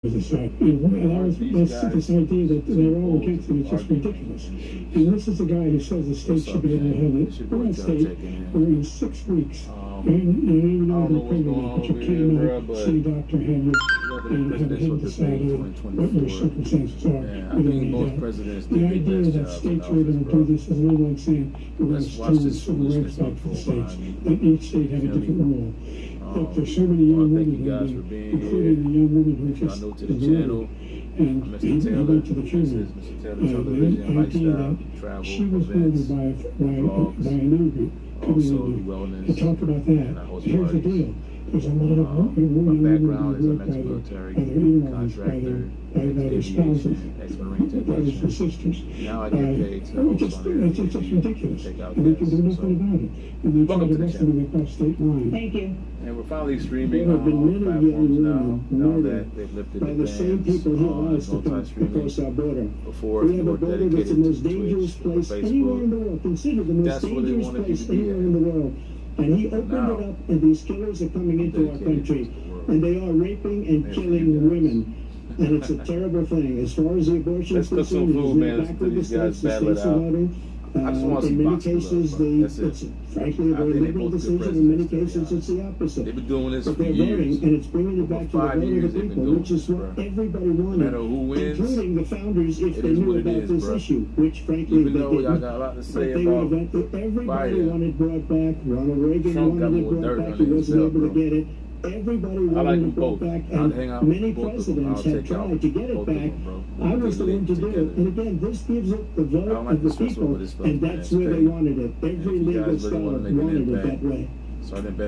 this idea that they're all against it. It's just ridiculous. And this is a guy who says the state should be able to handle it. We're in state, we're in 6 weeks. You don't even know they're pregnant, but you cannot see Dr. Henry and have him decide what your circumstances are. The idea that states are going to do this is a little like saying we're going to turn the civil rights back to the states. Let each state have a different rule. Look, there's so many young women who are including the young woman who just is murdered and went to the funeral. The idea that she was murdered by an immigrant coming in to talk about that. Here's the deal. There's a lot of women who are raped by their in-laws, by their spouses, brothers and sisters. It's just ridiculous. And they can do nothing about it. And they try to arrest them when they cross state line. Thank you. And we're finally streaming there have been on many platforms young now that they've lifted by the same people who allow us to come across our border. Before we have a border that's the most dangerous place anywhere in the world. Considered the most dangerous place anywhere in the world. And he opened it up, and these killers are coming into our country, and they are raping and killing women. And it's a terrible thing. As far as the abortion is concerned, it's back with the states. The states are voting. In many cases, it's frankly a very liberal decision. In many cases, it's the opposite. They've been doing this but for they're years. voting, and it's bringing it back to the vote of the people, which is what everybody wanted, including the founders, if they knew about this issue, which frankly they didn't. Everybody wanted brought back. Ronald Reagan wanted it brought back. He wasn't able to get it. Everybody wanted it brought back, and many presidents have tried to get it back. I was the one to do it. And again, this gives it the vote of the people, and that's where they wanted it. Every legal scholar wanted it that way.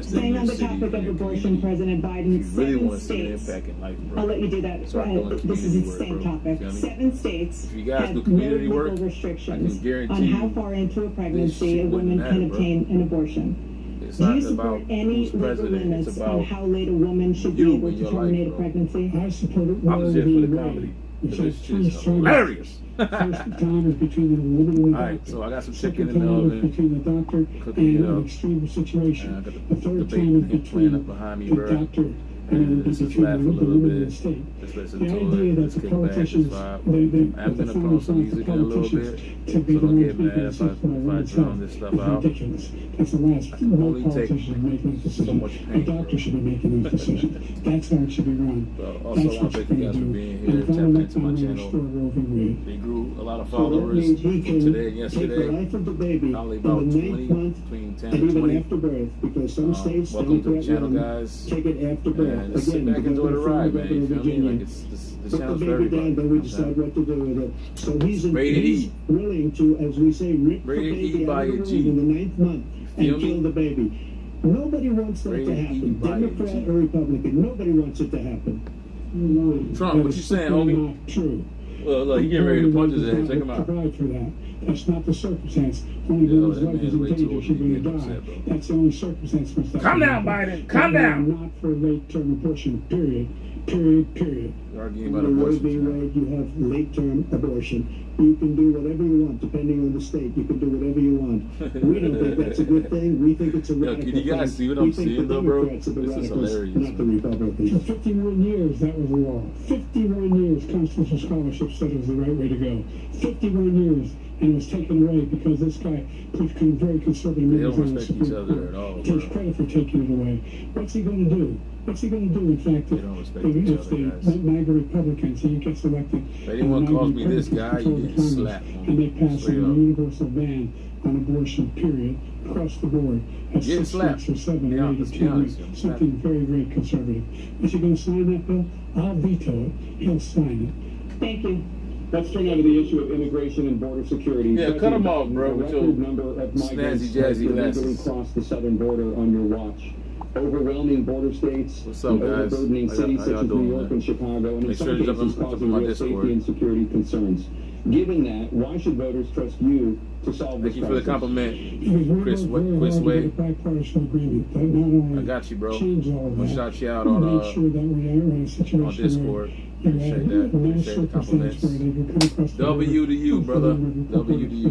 Staying on the topic of abortion, President Biden, 7 states, I'll let you do that. Go ahead. This is the same topic. 7 states have no legal restrictions on how far into a pregnancy a woman can obtain an abortion. Do you support any legal limits on how late a woman should be able to terminate a pregnancy? I support it more than the way. It's hilarious. First time is between the woman and the doctor. Alright, so I got some chicken in the Second time oven. is between the doctor and an extreme situation. The third time is between the doctor and let's just between laugh a the little woman and bit. the state. Let's listen The to idea it. that Let's the kick back, politicians, just vibe. they I'm gonna put on some music in a little bit. to be So the don't ones get making mad if decisions on I the drown this stuff It's out. ridiculous. That's the last. No only take politician making those so much decisions. pain, The doctor should be making those decisions. That's how it should be run. Also, That's I what thank you're you guys for going to being do. here, And if I tapping let into my them channel. restore Roe v. Wade. They grew a lot of So that followers means he can today and take yesterday. the life of the baby Probably in about the 20, 9th month between 10 and and even 20. after birth, because some states Welcome don't to the let channel, women guys. take it after birth. And let's sit Again, back and enjoy the ride, man. You feel me? Virginia. Like the Put the channel's baby very down, then we decide what to do with it. So he's willing to, as we say, rip the baby out of the womb in the 9th month and kill the baby. Nobody wants that to happen. Democrat or Republican, nobody wants it to happen. Trump, what you saying, homie? Not true. Well, look, he getting ready to punch his ass. Check him out. Provide for that. That's not the circumstance. Only women's life is in danger. She's going to die. That's the only circumstance. Calm down, Biden. Calm down. Not for late-term abortion. Period. Period. Arguing about abortion. You have late-term abortion. You can do whatever you want, depending on the state. You can do whatever you want. We don't think that's a good thing. We think it's a radical thing. Can you guys see what I'm seeing, though, bro? This is hilarious. Not the Republicans. For 51 years, that was the law. 51 years, constitutional scholarship said it was the right way to go. 51 years. And it was taken away because this guy put very conservative members on the Supreme Court. Takes credit for taking it away. What's he going to do? What's he going to do, in fact, if the MAGA Republicans, he gets elected? If anyone calls me this guy, you get slapped. And they pass a universal ban on abortion, period, across the board. At 6 weeks or 7 or 8 or 10 weeks. Something very, very conservative. Is he going to sign that bill? I'll veto it. He'll sign it. Thank you. Let's turn now to the issue of immigration and border security. Yeah, cut them off, bro. A record number of migrants snazzy jazzy illegally crossed the southern border on your watch. Overwhelming border states and overburdening cities such as New York and Chicago, and in some cases causing real safety and security concerns. Given that, why should voters trust you to solve this crisis? Thank you for the compliment, Chris Way. I got you, bro. I'm gonna shout you out on Discord. Appreciate that. Appreciate the compliments. W to you, brother. W to you.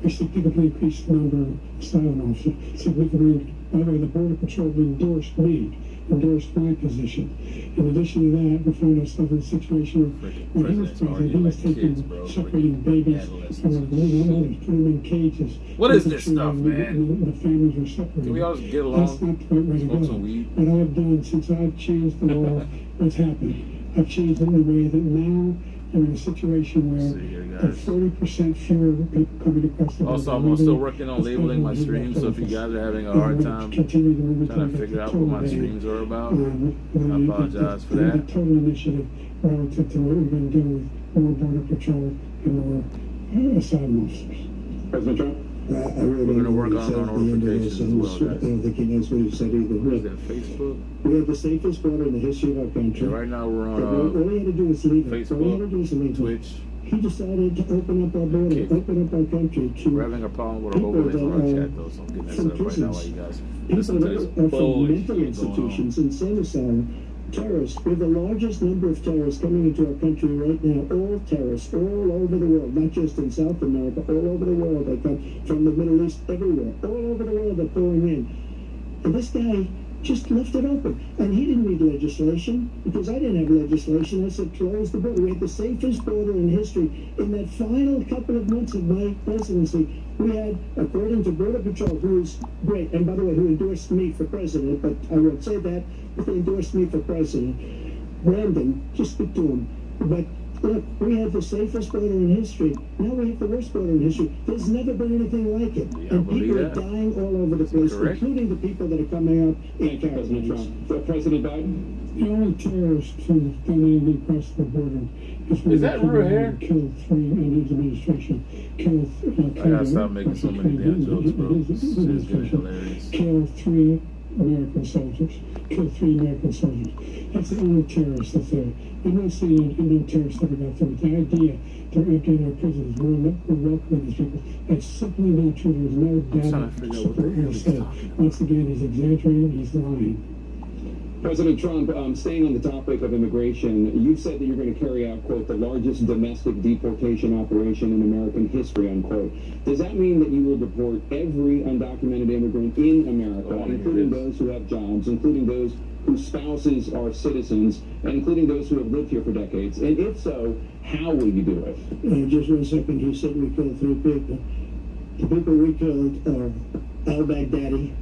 We significantly increased the number of asylum officers, significantly By the way, the Border Patrol endorsed my position. In addition to that, we found ourselves in a situation where he was president, he was separating babies from their mothers, putting them in cages. What is this stuff, man? The families were separated. Can we all just get along? That's not the right way to go. What I've done since I've changed the law, what's happened? I've changed it in a way that now we're in a situation where there are 40% fewer people coming across the border. Also, I'm still working on labeling my streams, so if you guys are having a hard time trying to figure out what my streams are about, I apologize for that. The total initiative relative to what we're going to do with more Border Patrol and more asylum officers. President Trump? I really We're going to work on our notifications as well, I don't think he knows what he said either. What is that, Facebook? We have the safest border in the history of our country. Yeah, right now we're on all he had to do was leave it. Facebook, all he had to do was leave Twitch. He decided to open up our border, open up our country to We're having a problem with our overlays on our chat, though, so I'm getting that set up right now while you guys listen to this people from mental bullshit institutions, insane asylum, terrorists. We have the largest number of terrorists coming into our country right now. All terrorists, all over the world, not just in South America, all over the world. They come from the Middle East, everywhere. All over the world they're pouring in. And this guy just left it open. And he didn't need legislation, because I didn't have legislation. I said, close the border. We had the safest border in history. In that final couple of months of my presidency, we had, according to Border Patrol, who is great, and by the way, who endorsed me for president, but I won't say that, but they endorsed me for president. Brandon, just speak to him. But look, we had the safest border in history. Now we have the worst border in history. There's never been anything like it. Yeah, and people are dying all over the place, including the people that are coming out in President Trump. For President Biden? The only terrorist who's done anything across the border Is that real hair? Killed three in his administration. I gotta stop making so many damn jokes, bro. This is getting hilarious. Killed three American soldiers. Killed 3 American soldiers. That's the only terrorist that's there. I'm not saying no terrorists ever got there. The idea they're emptying our prisons, we're welcoming these people. That's simply not true. There's no data to support what he said. Once again, he's exaggerating, he's lying. President Trump, staying on the topic of immigration, you've said that you're going to carry out, quote, the largest domestic deportation operation in American history, unquote. Does that mean that you will deport every undocumented immigrant in America, including those who have jobs, including those whose spouses are citizens, and including those who have lived here for decades? And if so, how will you do it? Just 1 second, you said we killed 3 people. The people we killed are al-Baghdadi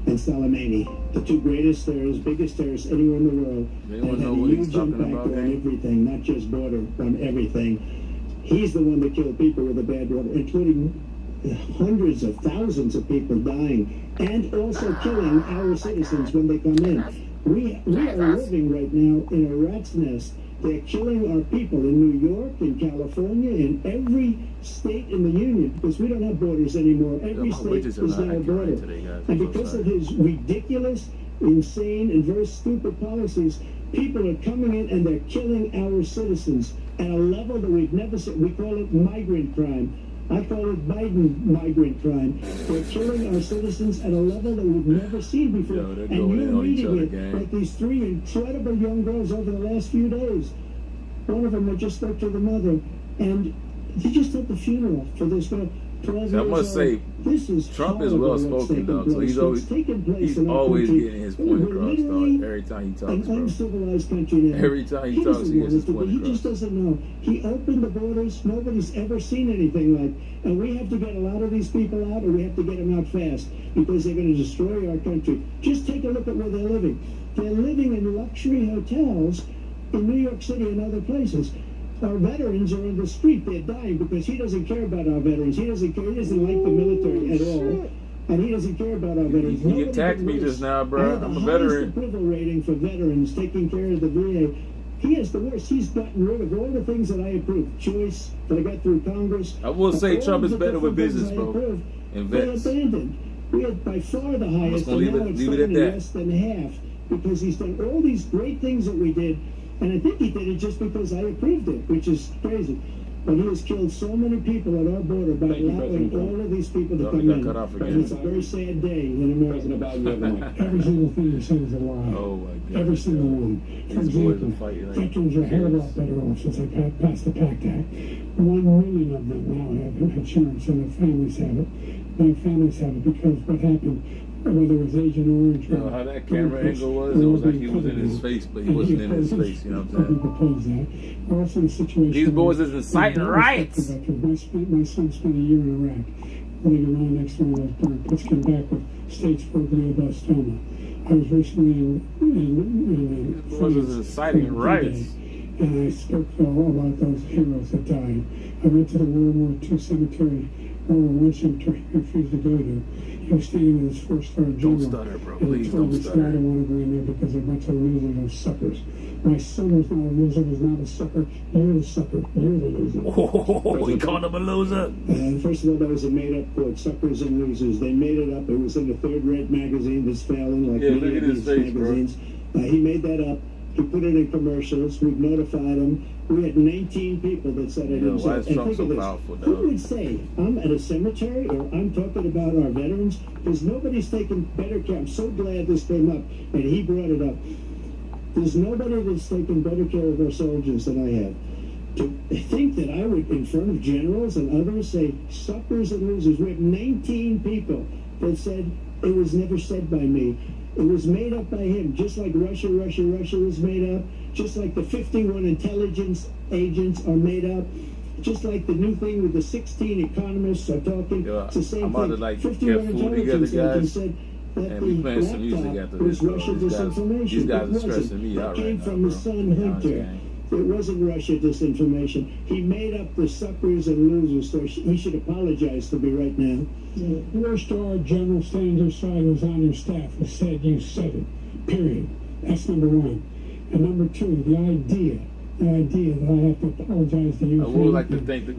and Soleimani, the 2 greatest terrorists, biggest terrorists anywhere in the world. Anyone that know had what a he's huge talking impact about, on everything, not just border, on everything. He's the one that killed people with a bad water, including hundreds of thousands of people dying, and also killing our citizens when they come in. We are living right now in a rat's nest. They're killing our people in New York, in California, in every state in the union, because we don't have borders anymore. Every state is now a border. And because of his ridiculous, insane, and very stupid policies, people are coming in and they're killing our citizens at a level that we've never seen. We call it migrant crime. I call it Biden migrant crime. They're killing our citizens at a level that we've never seen before. And you're reading it like these 3 incredible young girls over the last few days. One of them, I just spoke to the mother, and he just had the funeral for this girl. I must say, Trump is well spoken, though, so he's always getting his point across, dog. Every time he talks, bro. Uncivilized country now. Every time he talks, he gets his point He across. just doesn't know. He opened the borders. Nobody's ever seen anything like. And we have to get a lot of these people out, or we have to get them out fast, because they're going to destroy our country. Just take a look at where they're living. They're living in luxury hotels in New York City and other places. Our veterans are on the street. They're dying because he doesn't care about our veterans. He doesn't care. He doesn't like the military at all. And he doesn't care about our veterans. You attacked me just now, bro. I'm a veteran. Approval rating for veterans, taking care of the VA. He has the worst. He's gotten rid of all the things that I approved. Choice that I got through Congress. I will say Trump is better with business, bro. And vets. We had by far the highest. Leave it at that. Less than half, because he's done all these great things that we did. And I think he did it just because I approved it, which is crazy. But he has killed so many people at our border by allowing all of these people to come in. And it's a very sad day in America. Every single thing you say is a lie. Oh my God. Every single one. For example, veterans are a hell of a lot better off since they passed the PACT Act. 1 million of them now have insurance, and their families have it. Their families have it because what happened whether it was Agent Orange or... how that camera angle was, it was like he was in his face, but he wasn't in his face, you know what I'm saying? We're also in a situation... These boys is inciting riots! My son spent a year in Iraq, running around next door was burned. Let's come back with Statesboro, glioblastoma. I was recently in These boys is inciting riots. And I spoke about those heroes that died. I went to the World War II cemetery, World War I cemetery he refused to go to. He was standing with his four-star general. Don't stutter, bro. And Please he told don't me, stutter. I don't want to go in there because they're a bunch of losers and suckers. My son was not a loser, was not a sucker. You're the sucker. You're the loser. Oh, he called him a loser. First of all, that was a made-up quote, suckers and losers. They made it up. It was in a third-rate magazine that's failing, like many of these magazines. He made that up. He put it in commercials. We've notified him. We had 19 people that said it. Why is Trump so powerful, Who would say, I'm at a cemetery or I'm talking about our veterans? Because nobody's taken better care. I'm so glad this came up, and he brought it up. There's nobody that's taken better care of our soldiers than I have. To think that I would, in front of generals and others, say suckers and losers. We have 19 people that said it was never said by me. It was made up by him, just like Russia was made up, just like the 51 intelligence agents are made up, just like the new thing with the 16 economists are talking. It's the same I'm about to thing. 51 intelligence agents said that and we playing some music after this, bro. These guys are stressing me out right now, came from his son Hunter. It wasn't Russia disinformation. He made up the suckers and losers, so he should apologize to me right now. The four-star general standing to your side was on your staff who said you said it, period. That's number one. And number two, the idea that I have to apologize to you. I would like to thank the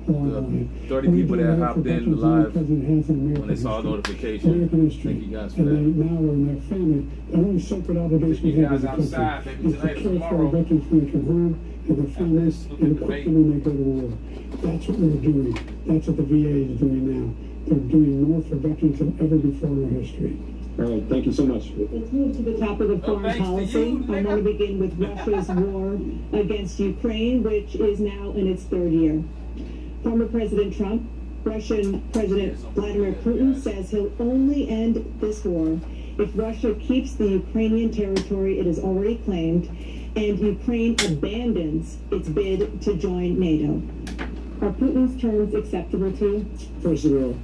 30 people that hopped in live when they saw a notification. Thank you guys for that. Now we're in their family. The only sacred obligation we have as a country is to care for our veterans when they come home and their families and equip them when they go to war. That's what we're doing. That's what the VA is doing now. They're doing more for veterans than ever before in our history. All right, thank you so much. Let's move to the topic of foreign policy. I want to begin with Russia's war against Ukraine, which is now in its third year. Former President Trump, Russian President Vladimir Putin says he'll only end this war if Russia keeps the Ukrainian territory it has already claimed and Ukraine abandons its bid to join NATO. Are Putin's terms acceptable to you? First of all,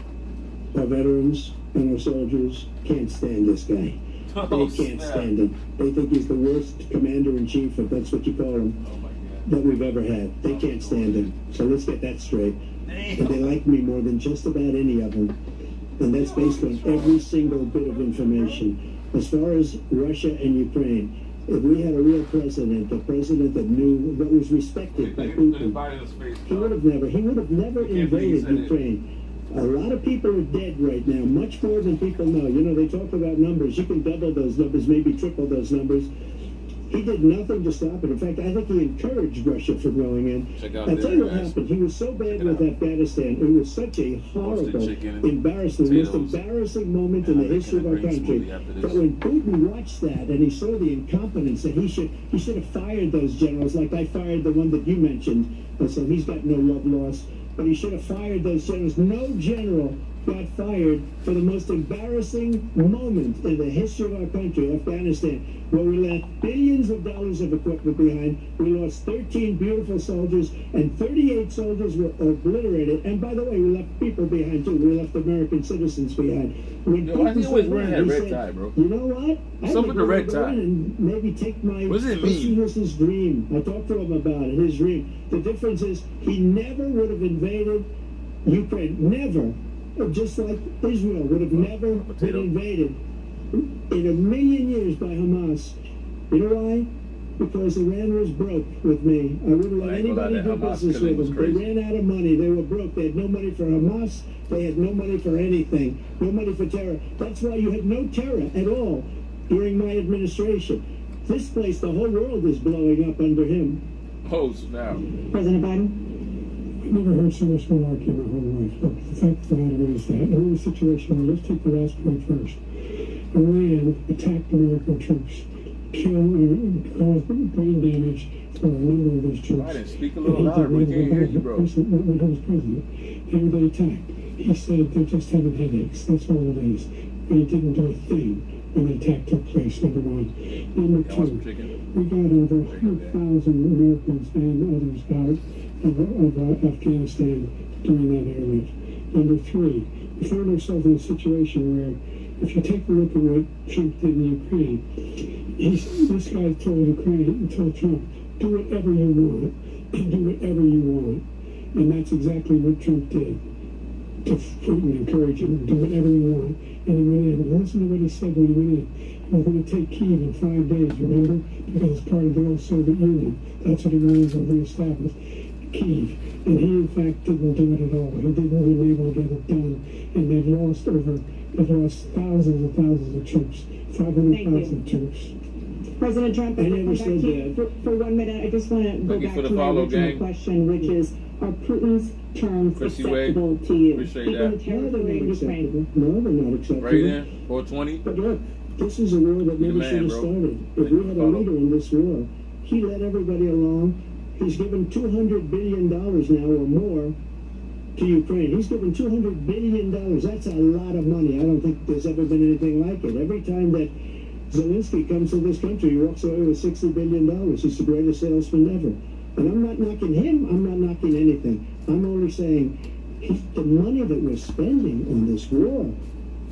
our veterans and our soldiers can't stand this guy. They can't stand him. They think he's the worst commander-in-chief, if that's what you call him, that we've ever had. They can't stand him. So let's get that straight. And they like me more than just about any of them. And that's based on every single bit of information. As far as Russia and Ukraine, if we had a real president, a president that knew, that was respected by Putin, he would have never invaded Ukraine. A lot of people are dead right now, much more than people know. You know, they talk about numbers. You can double those numbers, maybe triple those numbers. He did nothing to stop it. In fact, I think he encouraged Russia from going in. I'll tell you what happened. He was so bad with Afghanistan. It was such a horrible, embarrassing, most embarrassing moment in the history of our country. But when Putin watched that and he saw the incompetence, that he should have fired those generals, like I fired the one that you mentioned. So he's got no love lost. But he should have fired those generals. No general got fired for the most embarrassing moment in the history of our country, Afghanistan, where we left billions of dollars of equipment behind. We lost 13 beautiful soldiers, and 38 soldiers were obliterated. And by the way, we left people behind too. We left American citizens behind. Why is he always wearing that red tie, bro? You know what? What's up with the red tie? And maybe take my. What does it mean? This was his dream. I talked to him about it. His dream. The difference is he never would have invaded Ukraine. Never. Just like Israel would have never been invaded in a million years by Hamas. You know why? Because Iran was broke with me. I wouldn't let anybody do business with them. They ran out of money. They were broke. They had no money for Hamas. They had no money for anything. No money for terror. That's why you had no terror at all during my administration. This place, the whole world is blowing up under him. Oh, snap. President Biden? I've never heard so much malarkey in my whole life. Look, the fact of the matter is that we're in a situation where, let's take the last point first. Iran attacked American troops, caused brain damage for a number of those troops. Biden, speak a little louder, we can't hear you, bro. When he was president, they attacked. He said they're just having headaches. That's all it is. but he didn't do a thing when the attack took place, number one. Number two, we got over 100,000 Americans and others out of Afghanistan during that airlift. Number three, we found ourselves in a situation where, if you take a look at what Trump did in Ukraine, this guy told Trump, do whatever you want, do whatever you want. And that's exactly what Trump did to Putin, encourage him, do whatever you want. And he went in. Listen to what he said when he went in. He was going to take Kyiv in 5 days, remember? Because it's part of the old Soviet Union. That's what he wanted to reestablish. Kyiv. And he, in fact, didn't do it at all. He didn't really be able to get it done. And they've lost thousands and thousands of troops, 500,000 troops. President Trump, I never said that. For 1 minute, I just want to go back to my original question, which is, are Putin's terms acceptable to you? Appreciate that. No, they're not acceptable. No, they're not acceptable. Right in, 420. But look, this is a war that never should have started. If we had a leader in this war, he led everybody along. He's given $200 billion now or more to Ukraine. He's given $200 billion. That's a lot of money. I don't think there's ever been anything like it. Every time that Zelensky comes to this country, he walks away with $60 billion. He's the greatest salesman ever. And I'm not knocking him. I'm not knocking anything. I'm only saying the money that we're spending on this war,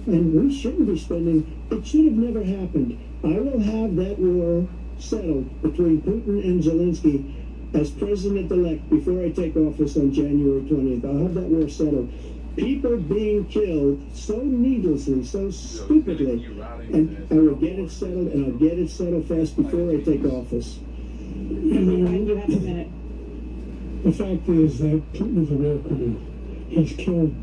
and we shouldn't be spending, it should have never happened. I will have that war settled between Putin and Zelensky as president-elect before I take office on January 20th. I'll have that war settled. People being killed so needlessly, so stupidly, and I will get it settled, and I'll get it settled fast before I take office. You have a minute. The fact is that Putin is a war criminal. He's killed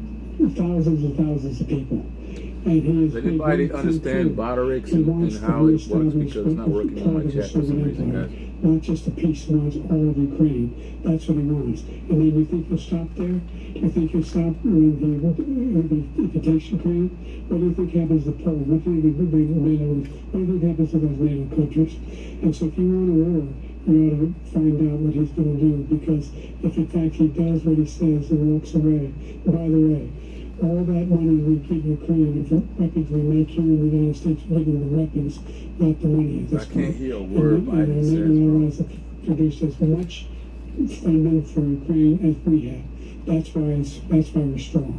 thousands and thousands of people. And he is. Does anybody understand Botorics and how it works? Because it's not working on my chat for some reason, guys. Not just a piece, he wants all of Ukraine. That's what he wants. And then you think he'll stop there? You think he'll stop if he takes Ukraine? What do you think happens to Poland? What do you think happens to those NATO countries? And so if you want a war, you ought to find out what he's going to do, because if in fact he does what he says and walks away, by the way, all that money we give Ukraine and for weapons we make here in the United States, we're getting the weapons, not the money at this point. I can't hear a word Biden says, bro. Produced as much funding for Ukraine as we have. That's why we're strong.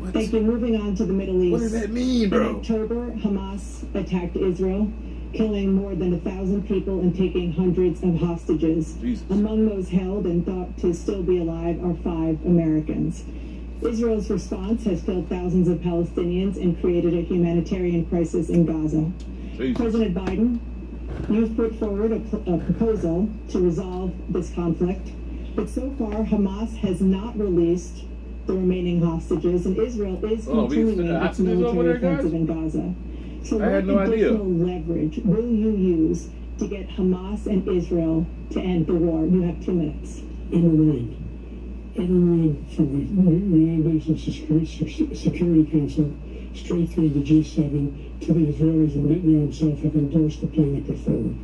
What? Thank you. Moving on to the Middle East. What does that mean, bro? In October, Hamas attacked Israel, killing more than 1,000 people and taking hundreds of hostages. Jesus. Among those held and thought to still be alive are 5 Americans. Israel's response has killed thousands of Palestinians and created a humanitarian crisis in Gaza. Jesus. President Biden, you've put forward a proposal to resolve this conflict, but so far Hamas has not released the remaining hostages, and Israel is continuing its military offensive in Gaza. So what additional leverage will you use to get Hamas and Israel to end the war? You have 2 minutes. Everyone from the United Nations Security Council straight through the G7 to the Israelis and Netanyahu himself have endorsed the plan I put forward.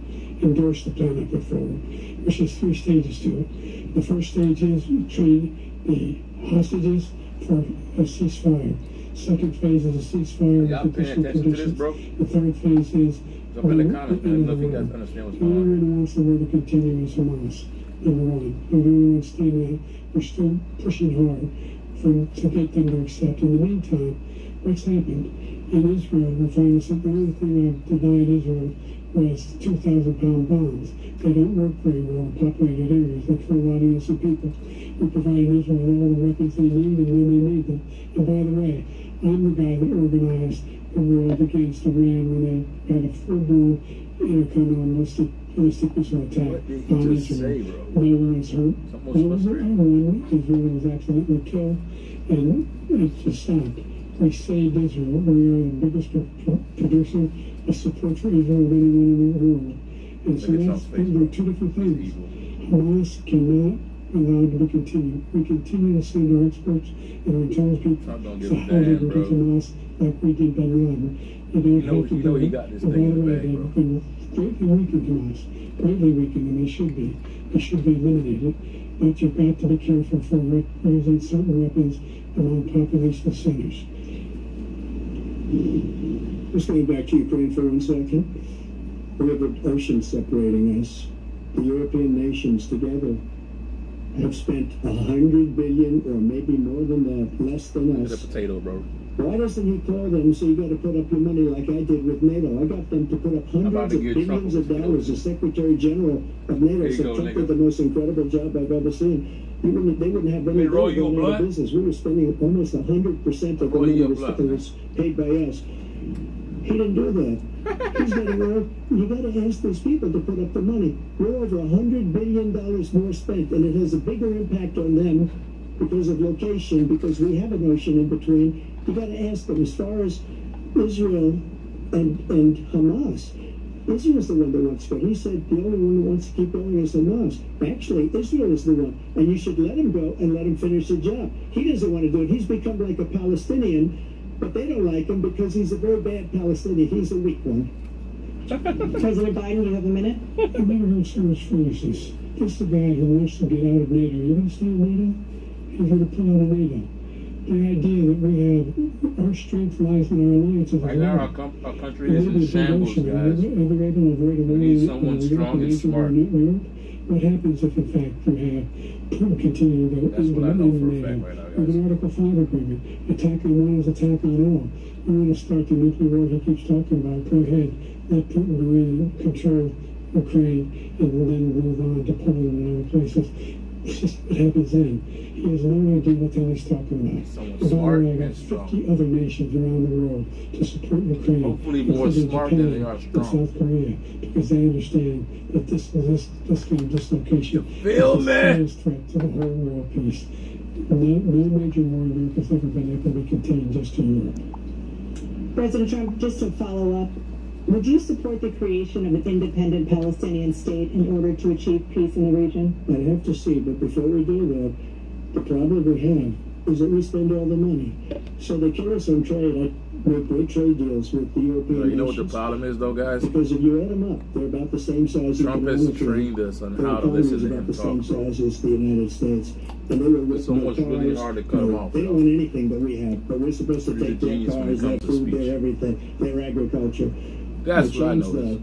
Which is 3 stages to it. The first stage is train the hostages for a ceasefire. Second phase is a ceasefire with additional conditions. The third phase is the end of the war. Everyone wants the war to continue as Hamas. Number one. And we won't stand that. We're still pushing hard to get them to accept. In the meantime, what's happened in Israel? We're finding something. The only thing I've denied Israel was 2,000-pound bombs. They don't work very well in populated areas. They kill a lot of innocent people. We're providing Israel with all the weapons they need and when they need them. And by the way, I'm the guy that organized the world against Iran when they had a full-blown intercontinental ballistic missile attack on Israel. No one was hurt. One Israel was accidentally killed, and it just stopped. We saved Israel. We are the biggest producer of support for Israel of anyone in the world. And so there are 2 different things. Hamas cannot allow it to continue. We continue to send our experts and our intelligence people to how they can get Hamas like we did Bin Laden. You don't have to do it. By the way, they've been greatly weakened to us. Greatly weakened, and they should be. They should be eliminated. But you've got to be careful for using certain weapons among population centers. Just going back to Ukraine for 1 second. We have an ocean separating us. The European nations together have spent $100 billion, or maybe more than that, less than us. Get a potato, bro. Why doesn't he call them, so you got to put up your money like I did with NATO? I got them to put up hundreds of billions of dollars. The Secretary General of NATO said Trump did the most incredible job I've ever seen. They wouldn't have any business. We were spending almost 100% of the money that was paid by us. He didn't do that. He's getting well, you got to ask those people to put up the money. We're over $100 billion more spent, and it has a bigger impact on them because of location, because we have an ocean in between. You got to ask them. As far as Israel and Hamas, Israel's the one that wants to go. He said the only one who wants to keep going is Hamas. Actually, Israel is the one, and you should let him go and let him finish the job. He doesn't want to do it. He's become like a Palestinian, but they don't like him because he's a very bad Palestinian. He's a weak one. President Biden, you have a minute? I've never heard so much foolishness. This is the guy who wants to get out of NATO. You want to stay in NATO? He's going to pull out of NATO. The idea that we have our strength lies in our alliances. Right now, our country is in shambles, guys. We need someone strong and smart. What happens if, in fact, you have Putin continuing to go That's what I know for a fact right now, with an Article 5 agreement? Attack on one is attack on all. You want to start the nuclear war he keeps talking about, go ahead. Let Putin go in and control Ukraine and then move on to Poland and other places. It's just what happens then. He has no idea what the hell he's talking about. Smart I got 50 other nations around the world to support Ukraine. Hopefully more smart than they are strong. South Korea, because they understand that this kind of dislocation is a serious threat to the whole world peace. No major war in Europe has ever been able to be contained just to Europe. President Trump, just to follow up, would you support the creation of an independent Palestinian state in order to achieve peace in the region? I'd have to see, but before we do that, the problem we have is that we spend all the money. So they kill us on trade. I make great trade deals with the European nations. You know what the problem is, though, guys? Because if you add them up, they're about the same size. Trump has trained us on how to listen to him about the same talk. size as the United States. And they were It's almost really hard to cut them off. They don't want anything that we have, but we're supposed to take their cars, their food, their everything, their agriculture. That's what I know.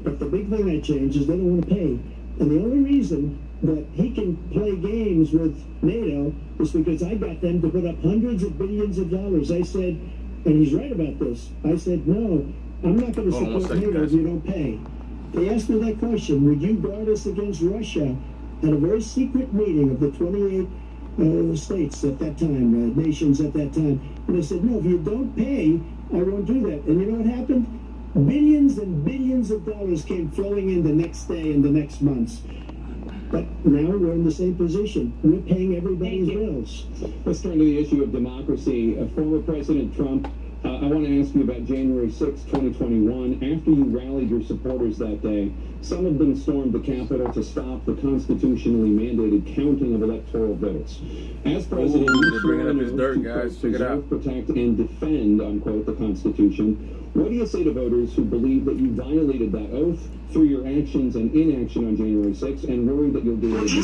But the big thing I changed is they don't want to pay. And the only reason that he can play games with NATO is because I got them to put up hundreds of billions of dollars. I said, and he's right about this, I said, no, I'm not going to support NATO if you don't pay. They asked me that question, would you guard us against Russia at a very secret meeting of the 28 states at that time, nations at that time. And I said, no, if you don't pay, I won't do that. And you know what happened? Billions and billions of dollars came flowing in the next day and the next months. But now we're in the same position. We're paying everybody's bills. Let's turn to the issue of democracy. Former President Trump, I want to ask you about January 6, 2021. After you rallied your supporters that day, some of them stormed the Capitol to stop the constitutionally mandated counting of electoral votes. As president, they're bringing up his dirt, guys. Check it out. Protect and defend, unquote, the Constitution. What do you say to voters who believe that you violated that oath through your actions and inaction on January 6th and worry that you'll do it again?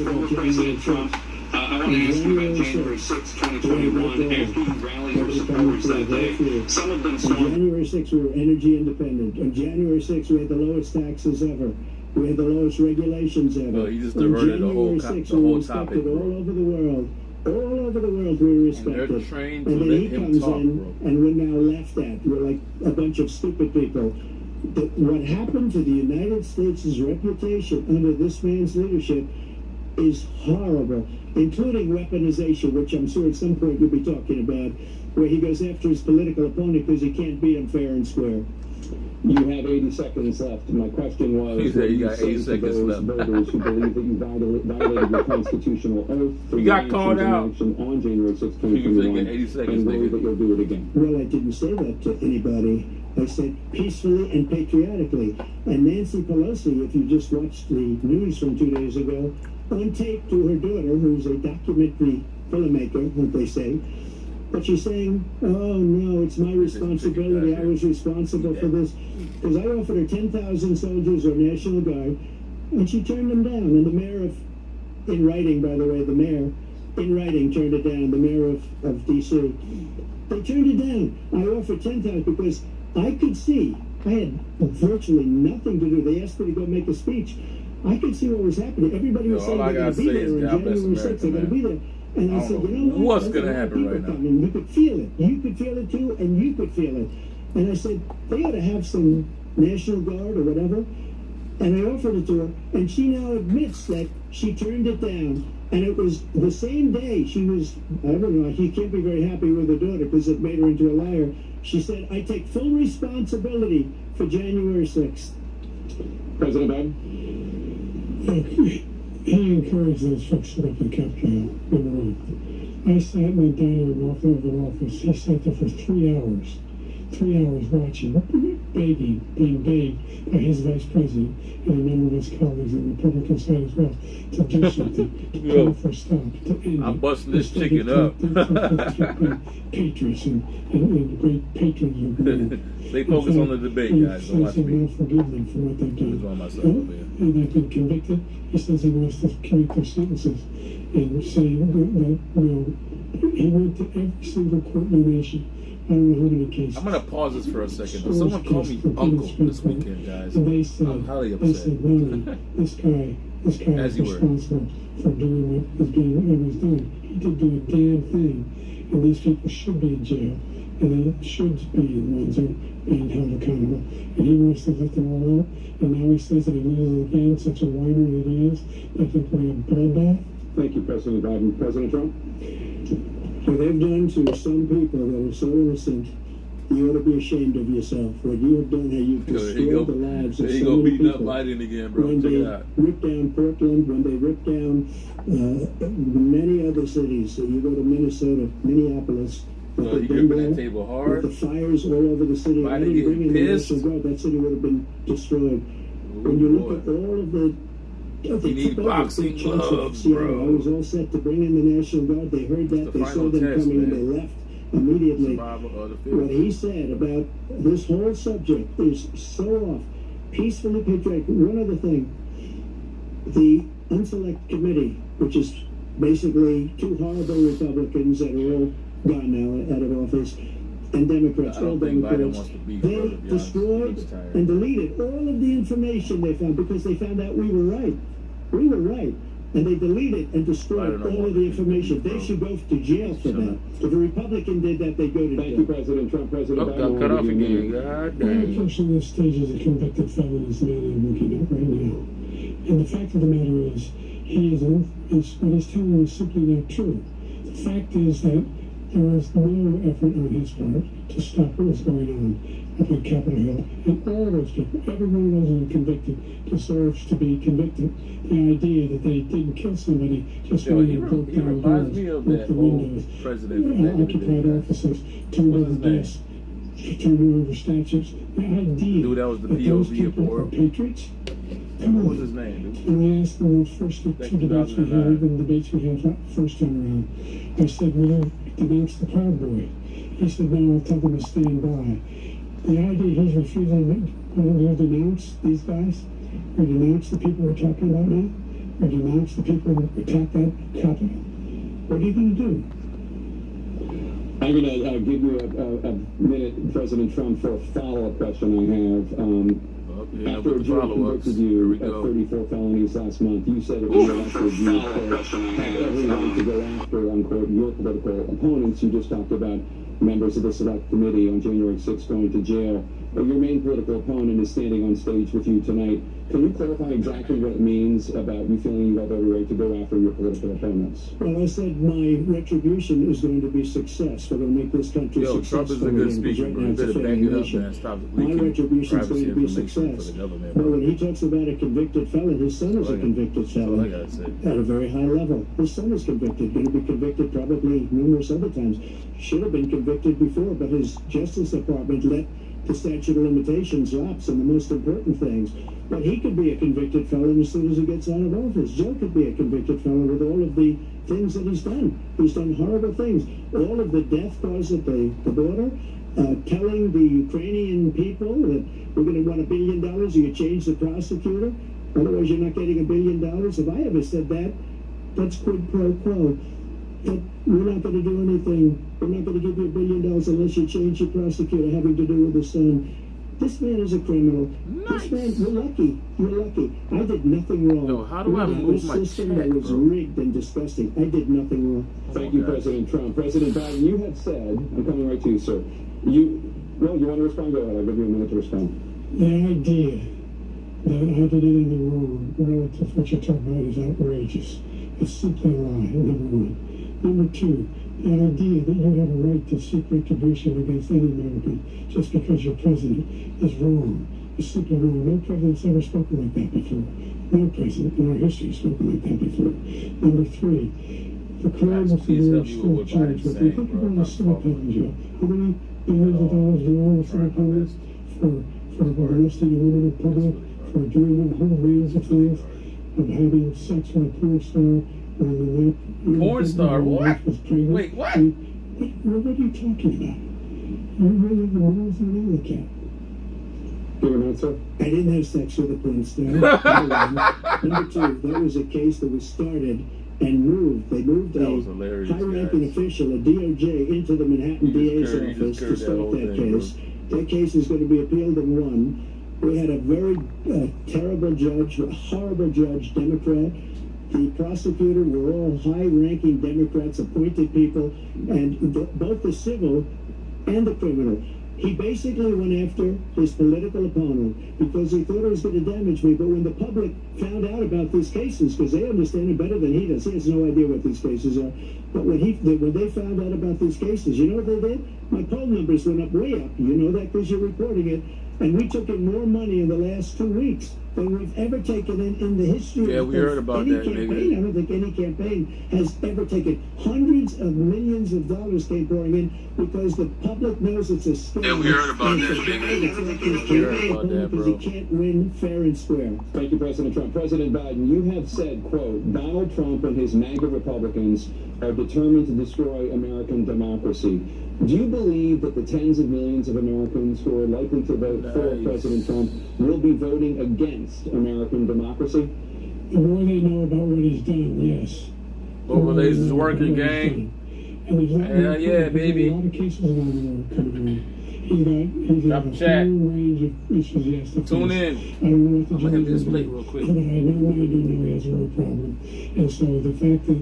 Former President Trump, I want to ask you about January 6, 2021. After you rallied your supporters that day, some of them stormed. On January 6, we were energy independent. On January 6, we had the lowest taxes ever. We had the lowest regulations ever. Well, you just diverted the whole topic. All over the world. All over the world we were respected. And they're trained to and then let he him comes talk, in, bro. and we're now laughed at. We're like a bunch of stupid people. What happened to the United States' reputation under this man's leadership is horrible, including weaponization, which I'm sure at some point you'll be talking about, where he goes after his political opponent because he can't beat him fair and square. You have 80 seconds left. My question was, he said you got 80 seconds left. Voters who believe that you violated your constitutional oath You got called out on January 6, 2021, and believe that you'll do it again. Well, I didn't say that to anybody. I said peacefully and patriotically. And Nancy Pelosi, if you just watched the news from 2 days ago, on tape to her daughter, who's a documentary filmmaker, what they say, but she's saying, oh no, it's my responsibility, I was responsible for this. Because I offered her 10,000 soldiers or National Guard, and she turned them down. And the mayor in writing, by the way, the mayor in writing, turned it down, the mayor of D.C. They turned it down. I offered 10,000 because I could see, I had virtually nothing to do. They asked me to go make a speech. I could see what was happening. Everybody was saying they're going to be there on January 6th. They're going to be there. And I said, you know what? What's going to happen right now? You could feel it. You could feel it too, and you could feel it. And I said, they ought to have some National Guard or whatever. And I offered it to her, and she now admits that she turned it down. And it was the same day she was, I don't know, she can't be very happy with her daughter because it made her into a liar. She said, I take full responsibility for January 6th. President Biden? He encouraged those folks to go up to the Capitol. Number one. I sat in the dining room off the Oval Office. He sat there for 3 hours. 3 hours watching, being begged by his vice president and a number of his colleagues on the Republican side as well to do something, to call for a stop, to end I'm it. busting this chicken up. Patriots and great patrons of the They focus on the debate, guys. Don't watch He me. says he will forgive them for what they've done. What's wrong with myself over here? And they've been convicted. He says he wants to commute their sentences and saying that he went to every single court in the nation. I don't know how many cases. I'm going to pause this for a second. Someone called me uncle this weekend, guys. And they said, I'm highly they upset. said, no, this guy As is you were. responsible for doing what was done. He didn't do a damn thing. And these people should be in jail. And they should be the ones who are being held accountable. And he wants to let them all out. And now he says that he loses again, such a whiner that he is. I think we're a bloodbath. Thank you, President Biden. President Trump? What they've done to some people that are so innocent, you ought to be ashamed of yourself. What you have done, how you've destroyed the lives of There you so go, many beating up people. Biden again, bro. When Check they it out. ripped down Portland, when they ripped down many other cities, so you go to Minnesota, Minneapolis, You gripping that table with hard. the fires all over the city. Biden I didn't bring getting in the pissed. National Guard, that city would have been destroyed. When you look at all of the You need boxing gloves, bro. I was all set to bring in the National Guard. They heard that. the They saw final them test, coming, man. and they left immediately. Survival of the What field. he said about this whole subject is so off. Peacefully patriotic. One other thing. The Unselect Committee, which is basically two horrible Republicans that are all gone now out of office, and Democrats, I don't all think Biden Democrats, wants to be they here, to be honest. destroyed He's tired. and deleted all of the information they found because they found out we were right. We were right. And they deleted and destroyed I don't know all what of the to do, information. bro. They should go to jail for that. If a Republican did that, they'd go to Thank jail. you, President Trump. President Oh, Biden. got cut will off give you a again. minute. God The only dang. person on this stage is a convicted felon is the man I'm looking at right now. And the fact of the matter is, what he's telling you is simply not true. The fact is that there was no effort on his part to stop what was going on up on Capitol Hill. And all those people, every one of those who were convicted, deserves to be convicted. The idea that they didn't kill somebody just Yo, when he they broke he down reminds doors, me of broke that the old windows, president from back in the occupied day. officers, turned What's over his name? desks, turned over statues. The idea Dude, that was the that those POV people for- are patriots. Come What on. was his name, dude? And I asked them the first two Back debates we 2009. had, even the debates we had first time around. I said, will you denounce the Proud Boy? He said, no, I'll tell them to stand by. The idea he's refusing to denounce these guys, or denounce the people we're talking about now, or denounce the people who attacked that Capitol. What are you going to do? I'm going to give you a minute, President Trump, for a follow-up question I have. Yeah, After a with the jury follow-ups. convicted Here we you of go. 34 felonies last month, you said if you were elected, you would have every right to go after, unquote, your political opponents. You just talked about members of the Select Committee on January 6th going to jail. But your main political opponent is standing on stage with you tonight. Can you clarify exactly what it means about you feeling you have every right to go after your political opponents? Well, I said my retribution is going to be success. We're going to make this country Yo, successful. Trump is a good again, because speaker, right bro. now You it's a better back failing it up, nation. man. Stop My leaking retribution is privacy going to be information for success. the government, But bro. when he talks about a convicted felon, his son is a convicted That's all I felon gotta say. at a very high level. His son is convicted, going to be convicted probably numerous other times. Should have been convicted before, but his Justice Department let the statute of limitations lapse on the most important things. But he could be a convicted felon as soon as he gets out of office. Joe could be a convicted felon with all of the things that he's done. He's done horrible things. All of the death caused at the border, telling the Ukrainian people that we're going to want $1 billion or you change the prosecutor, otherwise you're not getting $1 billion. If I ever said that, that's quid pro quo. that we're not going to do anything. We're not going to give you $1 billion unless you change your prosecutor having to do with his son. This man is a criminal. Nice. This man, you're lucky. You're lucky. I did nothing wrong. Yo, how do I move my system chat, that was bro? rigged and disgusting. I did nothing wrong. Thank you, President Trump. President Biden, you have said, I'm coming right to you, sir. You want to respond? Go ahead. I'll give you a minute to respond. The idea that I did anything wrong relative to what you're talking about is outrageous. It's simply a lie, number one. Number two, the idea that you have a right to seek retribution against any American just because you're president is wrong. It's simply wrong. No president's ever spoken like that before. No president in our history has spoken like that before. Number three, the crime of the war is still charged with. You think about the civil penalty jail. How many billions of dollars do you owe the civil penalty for arresting a woman in public, for doing a whole range of things, of having sex with a porn star? Porn star? What? Wait, what? What are you talking about? You're really the rules and all the cat. Give an answer. I didn't have sex with a porn star. Number two, that was a case that was started and moved. They moved a high-ranking official, a DOJ, into the Manhattan DA's office to start that case. That case is going to be appealed and won. We had a very terrible judge, a horrible judge, Democrat. The prosecutor were all high-ranking Democrats, appointed people, and both the civil and the criminal. He basically went after his political opponent because he thought it was going to damage me. But when the public found out about these cases, because they understand it better than he does, he has no idea what these cases are. But when they found out about these cases, you know what they did? My poll numbers went up, way up. You know that because you're reporting it. And we took in more money in the last 2 weeks than we've ever taken in the history of we heard about any that, campaign. nigga. I don't think any campaign has ever taken. Hundreds of millions of dollars came pouring in because the public knows it's a scam. Yeah, we heard about that, nigga. We heard about that, bro. Because he can't win fair and square. Thank you, President Trump. President Biden, you have said, quote, Donald Trump and his MAGA Republicans are determined to destroy American democracy. Do you believe that the tens of millions of Americans who are likely to vote for President Trump will be voting against American democracy? The more they know about what he's done, yes. Overlays is working, gang. Hell yeah, baby. A lot of cases around the world coming around. He's got a full range of issues he has to face. Tune in. I don't know what the I'm gonna hit this judge plate will real do, quick. but I know he has a real problem. And so the fact that,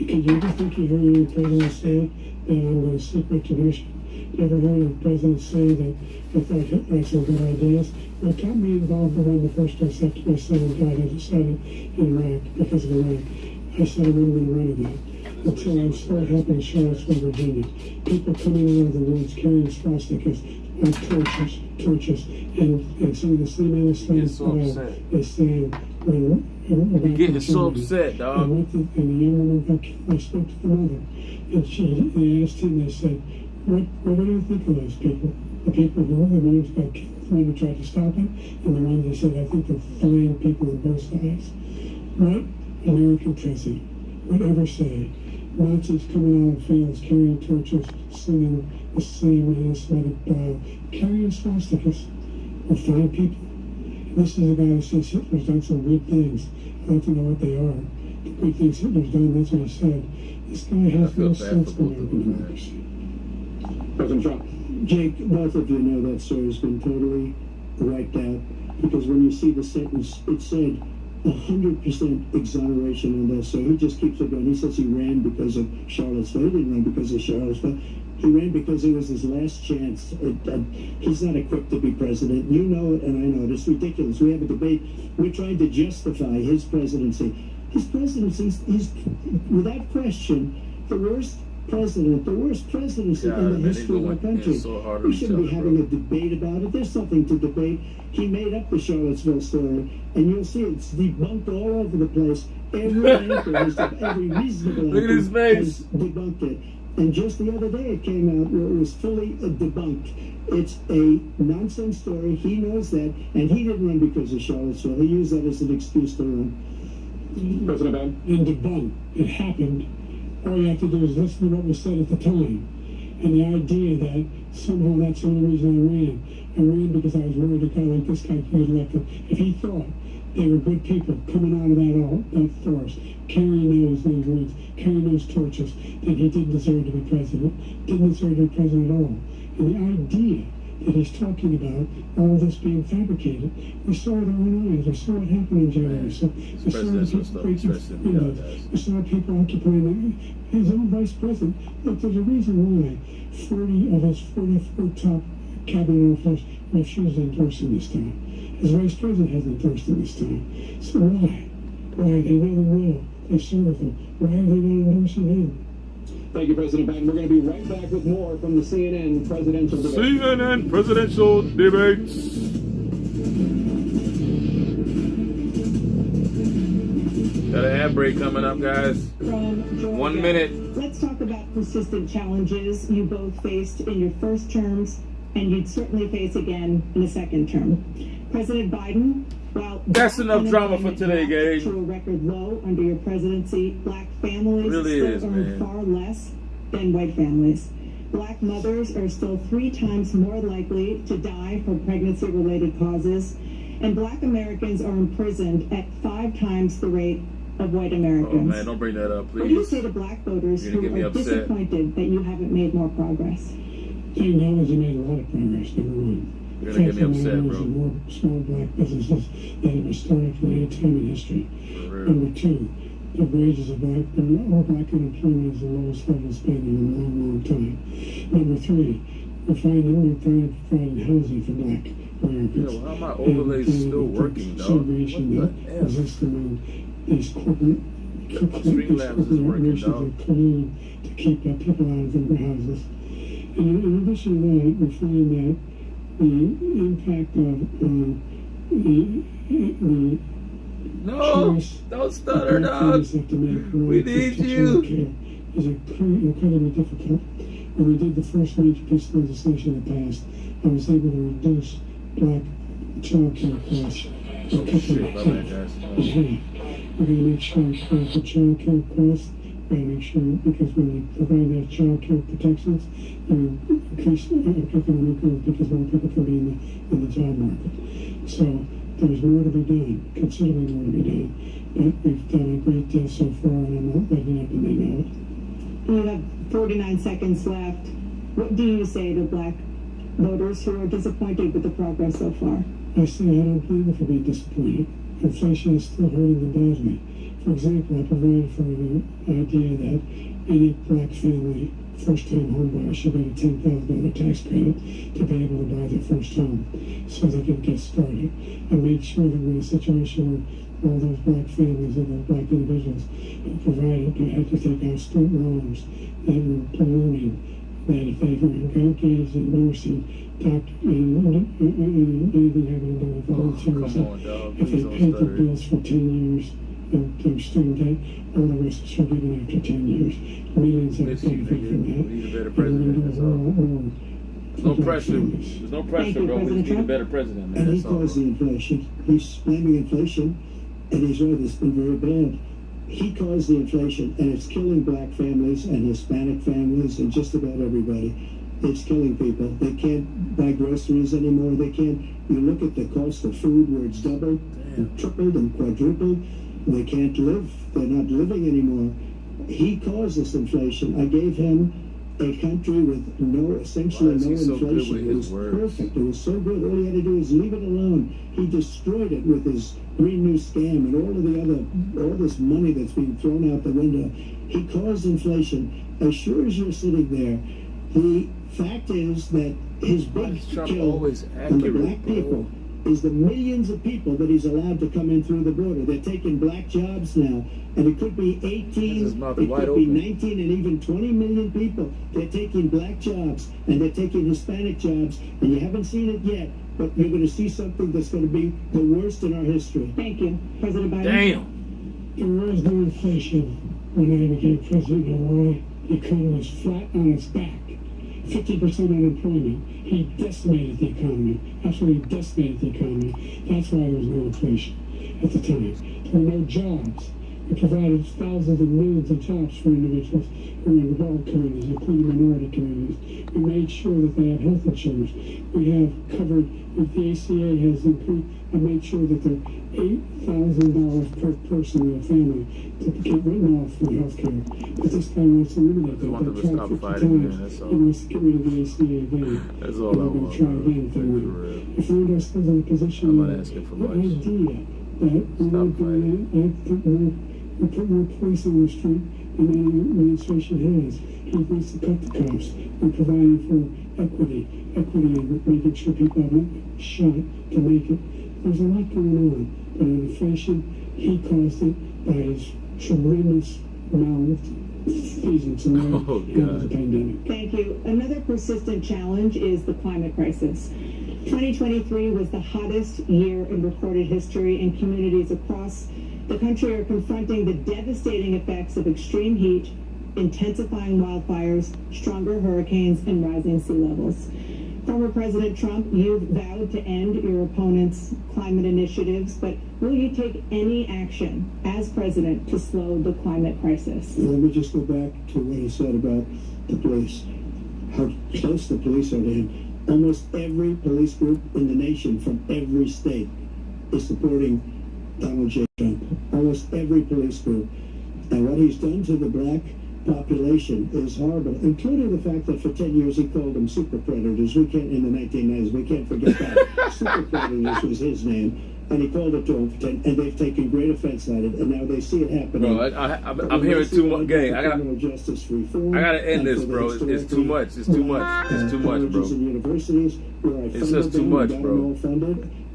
could you ever think you heard any president say that I'm going to seek retribution? You ever heard a president say that I thought Hitler had some good ideas? Well, it got me involved in when the first place after my son died, I decided in Iraq, because of Iraq. I said I wasn't going to run again until I saw what happened in Charlottesville, Virginia. People coming out of the woods carrying swastikas on torches, and some of the same legislative style they stand when You're getting so upset, dog. And the young woman got killed. I spoke to the mother, and they asked him, they said, what do you think of those people? The people who the ones got killed, the one who tried to stop him, and the ones they said, I think they're fine people on both sides. What American president would ever say? Nazis coming out of fields, carrying torches, singing the same anti-Semitic style, carrying swastikas, were fine people. And this is a guy who says Hitler's done some good things. I don't know what they are. The good things Hitler's done, that's what he said. This guy has no sense of American democracy. President Trump. Jake, both of you know that story has been totally wiped out because when you see the sentence, it said 100% exoneration on this. So he just keeps it going. He says he ran because of Charlottesville. He didn't run because of Charlottesville. He ran because it was his last chance. He's not equipped to be president. You know it, and I know it. It's ridiculous. We have a debate. We're trying to justify his presidency. His presidency is, without question, the worst president, the worst presidency in the history of our country. We shouldn't be having a debate about it. There's nothing to debate. He made up the Charlottesville story, and you'll see it's debunked all over the place. Every anchor, every reasonable Look at his anchor face. has debunked it. And just the other day it came out where it was fully debunked. It's a nonsense story. He knows that, and he didn't run because of Charlottesville. He used that as an excuse to run. President Biden. And debunked. It happened. All you have to do is listen to what was said at the time. And the idea that somehow that's the only reason I ran. I ran because I was worried a guy like this guy could get elected. If he thought They were good people coming out of that forest, carrying those words, carrying those torches, that he didn't deserve to be president, didn't deserve to be president at all. And the idea that he's talking about all this being fabricated, we saw with our own eyes. We saw what happened in January. We saw people occupying his own vice president. Look, there's a reason why 40 of his 44 top cabinet officers refused to endorse him this time. His vice president hasn't endorsed him this time. So why? Why? They know him well. They serve with him. Why are they not endorsing him? Thank you, President Biden. We're going to be right back with more from the CNN presidential debate. CNN presidential debates. Got an ad break coming up, guys. From Georgia. 1 minute. Let's talk about persistent challenges you both faced in your first terms, and you'd certainly face again in the second term. President Biden, while that's enough drama for today, gang. To a record low under your presidency, black families still earn far less than white families. Black mothers are still 3 times more likely to die from pregnancy-related causes, and black Americans are imprisoned at 5 times the rate of white Americans. Oh man, don't bring that up, please. What do you say to black voters who are disappointed that you haven't made more progress? They acknowledge you made a lot of progress, number one. You're gonna get me upset, bro. More small black businesses that have been started for any time in history. Number 2, the wages of black unemployment is the lowest level spending in a long, long time. Number 3, we're providing housing for black Americans. Yeah, well, how my overlays still working, dog? What the F? Exists among these corporate Streamlabs is working, dog. To keep people out of their houses. And in addition to that, we find that the impact of the no, don't stutter, dog. We need you. Is incredibly difficult. When we did the first major piece of legislation that passed, I was able to reduce black child care costs. We're going to make sure for child care costs. We're going to make sure, because when you provide those child care protections, you increase economic growth because more people can be in the job market. So there's more to be done, considerably more to be done. But we've done a great deal so far, and I'm not letting up, and they know it. We have 49 seconds left. What do you say to black voters who are disappointed with the progress so far? I say I don't blame them for being disappointed. Inflation is still hurting them badly. For example, I provided for the idea that any black family, first-time homebuyer, should get a $10,000 tax credit to be able to buy their first home so they can get started. I made sure that we're in a situation where all those black families and those black individuals who had to take out student loans that were ballooning, that if they were engaged in nursing, anything having to do with volunteerism, if they paid their bills for 10 years, and student debt, all the rest is forgiven after 10 years. Millions have benefited from that. We need a better president, that's all. There's no pressure. There's no pressure, bro. We just need a better president, man. And he caused the inflation. He's blaming inflation, and he's right, it's been very bad. He caused the inflation, and it's killing black families and Hispanic families and just about everybody. It's killing people. They can't buy groceries anymore. They can't. You look at the cost of food where it's doubled, and tripled, and quadrupled. They can't live. They're not living anymore. He caused this inflation. I gave him a country with essentially no inflation. It was perfect. It was so good. All he had to do was leave it alone. He destroyed it with his Green New Scam and all this money that's being thrown out the window. He caused inflation. As sure as you're sitting there, the fact is that his big kill on the black people is the millions of people that he's allowed to come in through the border. They're taking black jobs now, and it could be 18, it could be 19, and even 20 million people. They're taking black jobs, and they're taking Hispanic jobs, and you haven't seen it yet, but you're going to see something that's going to be the worst in our history. Thank you, President Biden. Damn. There was no inflation when I became president. You know why? The economy was flat on its back. 50% unemployment. He decimated the economy. Absolutely decimated the economy. That's why there was no inflation at the time. There were no jobs. We provided thousands and millions of jobs for individuals who are in all communities, including minority communities. We made sure that they have health insurance. We have covered, if the ACA has increased, I made sure that they're $8,000 per person in a family to get written off from health care. But this guy wants to eliminate that. They've tried 50 times. He wants to get rid of the ACA again. That's all I want. We're going to try again if they want. We find ourselves in a position where the idea that we're not doing that, we put more police on the street than any administration has. He wants to cut the cops. We're providing for equity and making sure people have a shot to make it. There's a lot going on, but on inflation, he caused it by his tremendous malfeasance in the pandemic. Thank you. Another persistent challenge is the climate crisis. 2023 was the hottest year in recorded history, and communities across the country are confronting the devastating effects of extreme heat, intensifying wildfires, stronger hurricanes, and rising sea levels. Former President Trump, you've vowed to end your opponent's climate initiatives, but will you take any action as president to slow the climate crisis? Let me just go back to what he said about the police, how close the police are to him. Almost every police group in the nation from every state is supporting Donald J. Trump. Almost every police group. And what he's done to the black population is horrible, including the fact that for 10 years he called them super predators. We can't, in the 1990s, we can't forget that. Super predators was his name, and he called it to them for 10, and they've taken great offense at it, and now they see it happening. Bro, I'm hearing too much, gang. I gotta end this, bro. It's too much. It's too much. It's too much, bro. It's just too much, bro.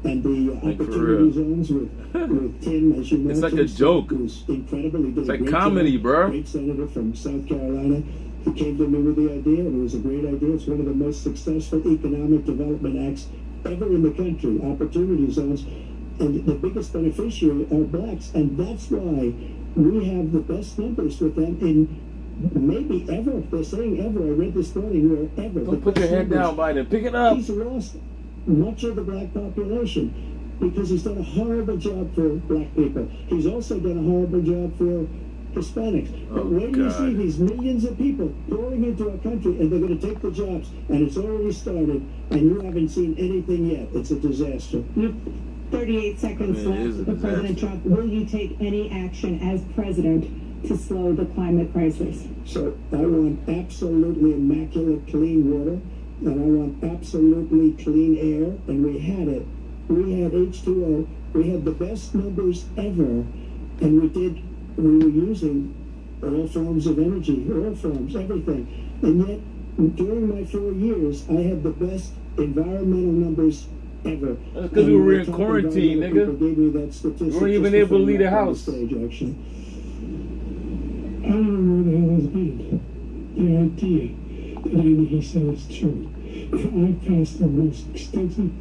And the opportunity zones with Tim, as you mentioned, it's like a joke. Was incredible. He did it's like comedy, bro. Great senator from South Carolina. He came to me with the idea, and it was a great idea. It's one of the most successful economic development acts ever in the country. Opportunity zones, and the biggest beneficiary are blacks, and that's why we have the best numbers with them in maybe ever. They're saying ever. I read this morning where ever. Don't put your head down, Biden. Pick it up. He's lost much of the black population because he's done a horrible job for black people. He's also done a horrible job for Hispanics. But when you see these millions of people pouring into our country and they're going to take the jobs, and it's already started, and you haven't seen anything yet, it's a disaster. 38 seconds left. President Trump, will you take any action as president to slow the climate crisis? So I want absolutely immaculate clean water. And I want absolutely clean air, and we had it. We had H2O. We had the best numbers ever, and we were using all forms of energy, all forms, everything. And yet, during my 4 years, I had the best environmental numbers ever. That's because we were in quarantine, nigga. Gave me that statistic. We weren't even able to leave the house. Stage, actually. I don't know where the hell has been. The idea that anything he said is true. I passed the most extensive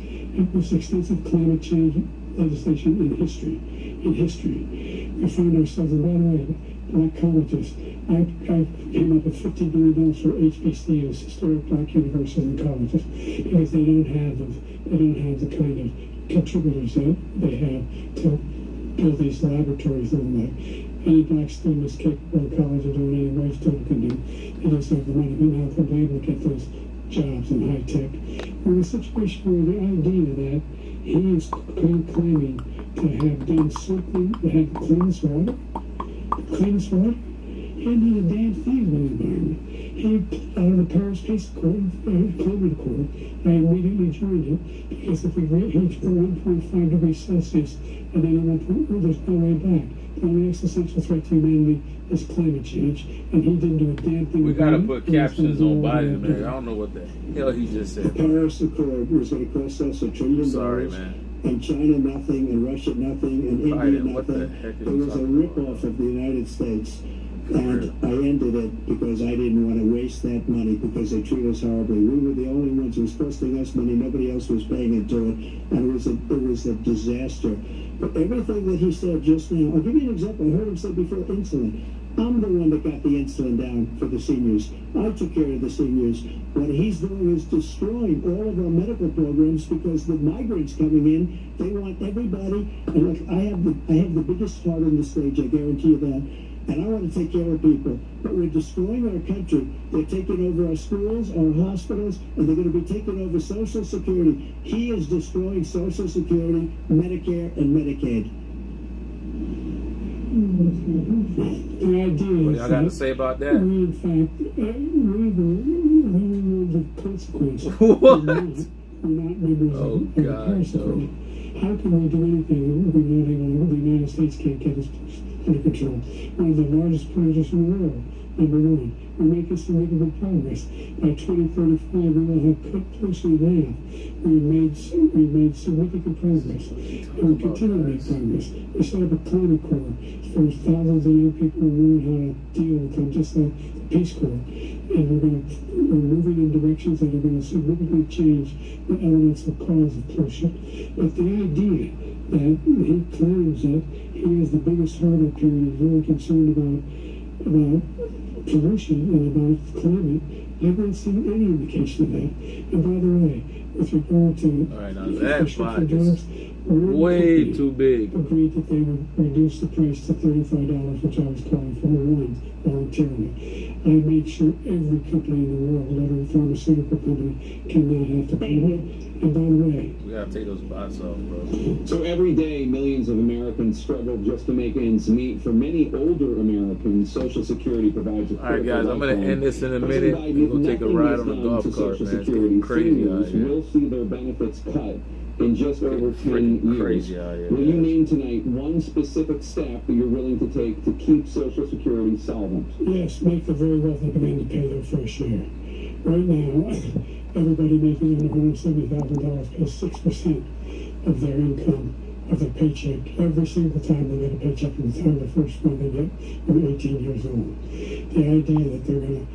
climate change legislation in history. We find ourselves, and by the way, black colleges. I came up with $50 billion for HBCUs, historic black universities and colleges, because they don't have the kind of contributors that they have to build these laboratories and all that. Any black student is capable of college of doing any white student can do. They just have the money, but now they're able to get those jobs in high tech. We're in a situation where the idea that he is claiming to have done something that had the cleanest water, he hadn't done a damn thing with the environment. He, out of the Paris Peace Accord, Climate Accord, I immediately joined it, because if we reach 1.5 degrees Celsius, and then there's no way back. The only existential threat to humanity is climate change, and he didn't do a damn thing. We gotta put captions on Biden, man. I don't know what the hell he just said. The Paris Accord was going to cost us $1 trillion. Sorry, man. And China nothing, and Russia nothing, and India Biden, what the nothing. heck are It you was a talking rip-off of the United States. And I ended it because I didn't want to waste that money because they treat us horribly. We were the only ones who was costing us money. Nobody else was paying into it. And it was a disaster. But everything that he said just now, I'll give you an example. I heard him say before insulin. I'm the one that got the insulin down for the seniors. I took care of the seniors. What he's doing is destroying all of our medical programs because the migrants coming in, they want everybody. And look, I have the biggest heart on the stage, I guarantee you that. And I want to take care of people. But we're destroying our country. They're taking over our schools, our hospitals, and they're going to be taking over Social Security. He is destroying Social Security, Medicare, and Medicaid. The idea What is y'all got to say about that? we, in fact, we the consequence. What? We're not members Oh, of the God, Paris no. Agreement. How can we do anything if we're not able, the United States can't get us under control? One of the largest polluters in the world, number one. We're making significant progress. By 2035, we will have cut pollution in half. We've made significant progress, and we continue to make progress. We set up a climate corps for thousands of young people who learn how to deal with them, just like the Peace Corps. And we're moving in directions that are going to significantly change the elements of cause of pollution. But the idea that he claims that he has the biggest heart up here and is really concerned about pollution and about climate, I've not seen any indication of that. And by the way, with regard to All right, now that spot jobs, is way too big. agreed that they would reduce the price to $35, which I was calling for, one, voluntarily. I made sure every company in the world, every pharmaceutical company, cannot have to pay it. And by the way, We got to take those spots off, bro. So every day, millions of Americans struggle just to make ends meet. For many older Americans, Social Security provides a All right, guys, I'm going to end this in a minute. President We're Biden, going to take a nothing ride is on the done golf to cart, Social man. It's Security. getting crazy out Seniors here. will see their benefits cut in just over 10 freaking years. crazy out here, Will you guys. name tonight one specific step that you're willing to take to keep Social Security solvent? yes, make the very wealthy begin to pay their fair share. Right now, everybody making under $170,000 pays 6% of their income, of their paycheck, every single time they get a paycheck from the time the first one they get when they're 18 years old. The idea that they're going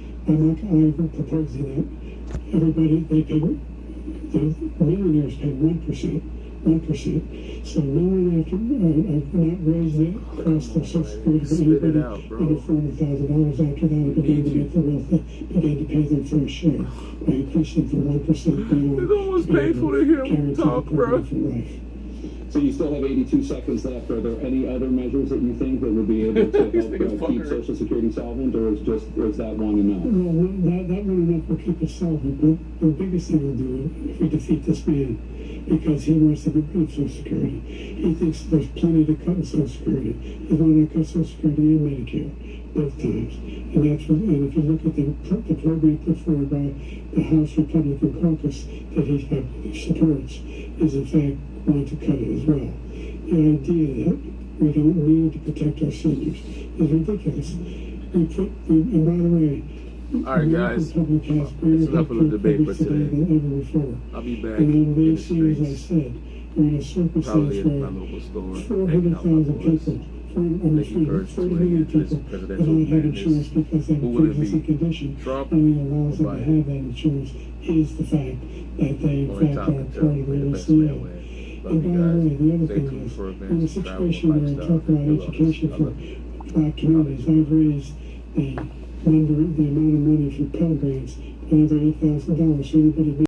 to, I'm proposing that everybody, they pay, the millionaires pay 1%. So no one after, I've not raised the cost of Social Security for Spit it anybody out, bro. under $400,000. After that, it began to get the wealthy, began to pay their fair share by increasing from 1% down. It's almost painful to hear him talk, bro. So you still have 82 seconds left. Are there any other measures that you think that would be able to help keep Social Security solvent, or is that one enough? Well, that one enough will keep us solvent, but the biggest thing we'll do if we defeat this man, because he wants to get rid of Social Security. He thinks there's plenty to cut in Social Security. He's wanting to cut Social Security and Medicare both times. And that's what, and if you look at the program put forward by the House Republican caucus that he supports, is in fact going to cut it as well. The idea that we don't need to protect our seniors is ridiculous. And by the way, All right, guys. Republic has That's enough of the debate for today. than ever before. I'll be back And in then the last year, as I streets. said, we're in a circumstance Probably in my where local store. 400,000 people, Thank you for 40 million tuning into this people presidential do not have madness. insurance because they have Who a will it pre-existing be? condition. Trump Only allows them or to Biden? have that insurance is the fact that they in Only fact time are to part tell. of the May the best man ACA. win. Love And by you the way, guys. the other Stay thing tuned is, for in a events, travel, situation where I lifestyle. talk about We love education this. I for love it. Black communities, I've raised the amount of money for Pell Grants another $8,000. So anybody